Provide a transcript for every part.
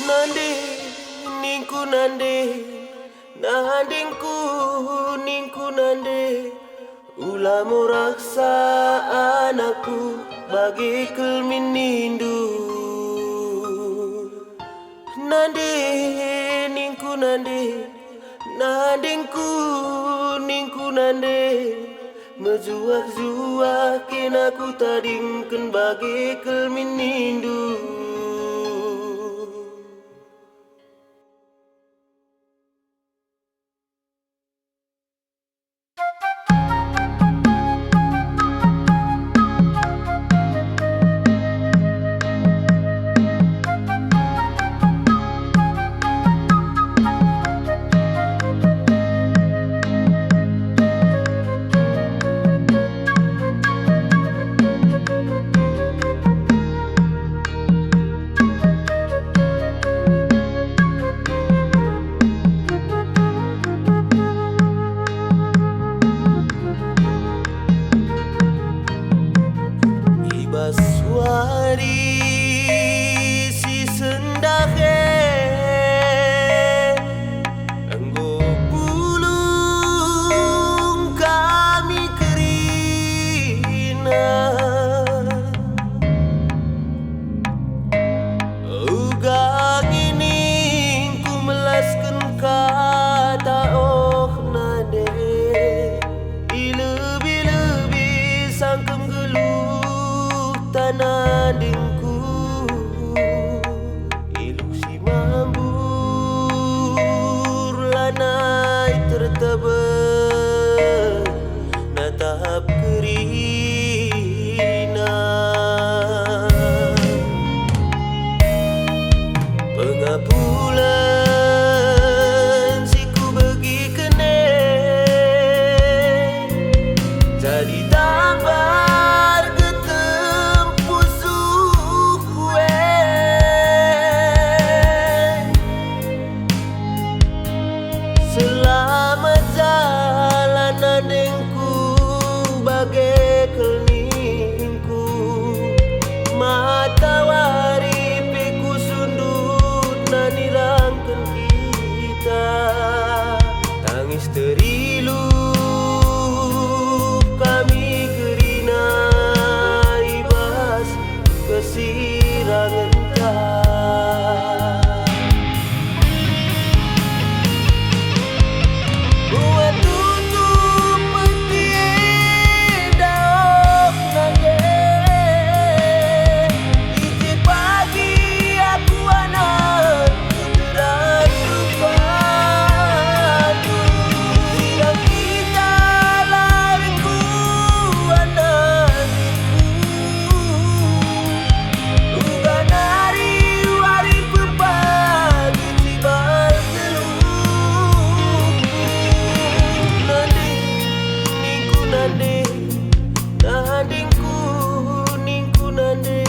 Nande, ningku nande, nandingku, ningku nande. Ulamu raksa anakku bagi kelminindu. Nande, ningku nande, nandingku, ningku nande. Mejuak-juakin aku tadingkan bagi kelminindu. Ibaswari si sendahe anggo bulung kami kerina ugang ini ku melaskan kata oh nade ilebi-lebi sangkem nandingku ilusi mambur lanai tertebel natap kerina pengapulan siku bagi kene jadi tambah selamat jalan nandingku bagai kelningku matawari piku sundut nanirangkan kita tangis terilu kami gerina ibas kesirangan tak. Nandingku, ningku nande.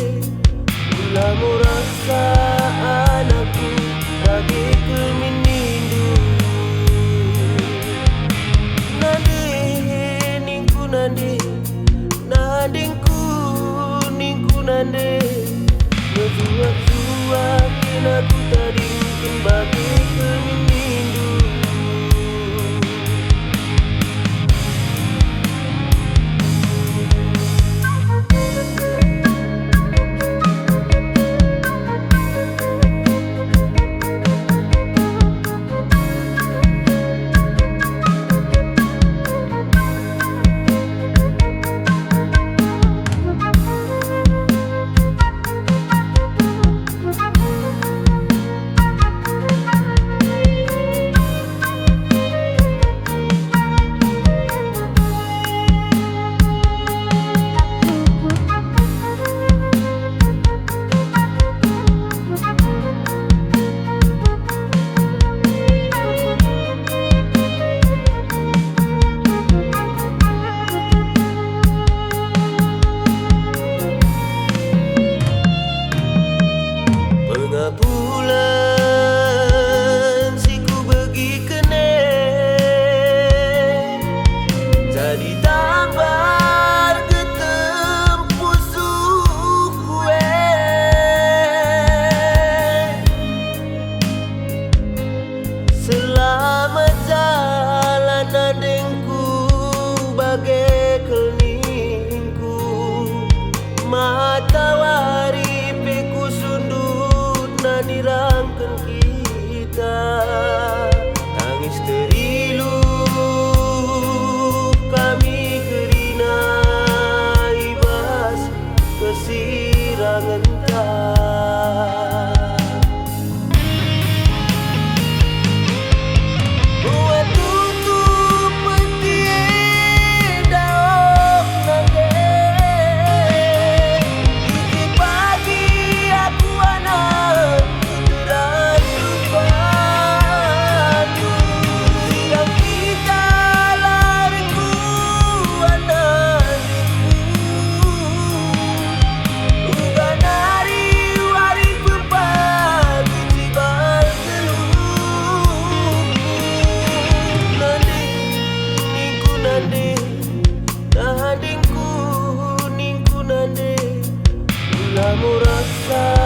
Ulamu rasa anakku bagi kelminindu. Nande, ningku nande. Nandingku, ningku nande. Berjuang-juangin aku tadingkan bagi kelminindu. kamu rasa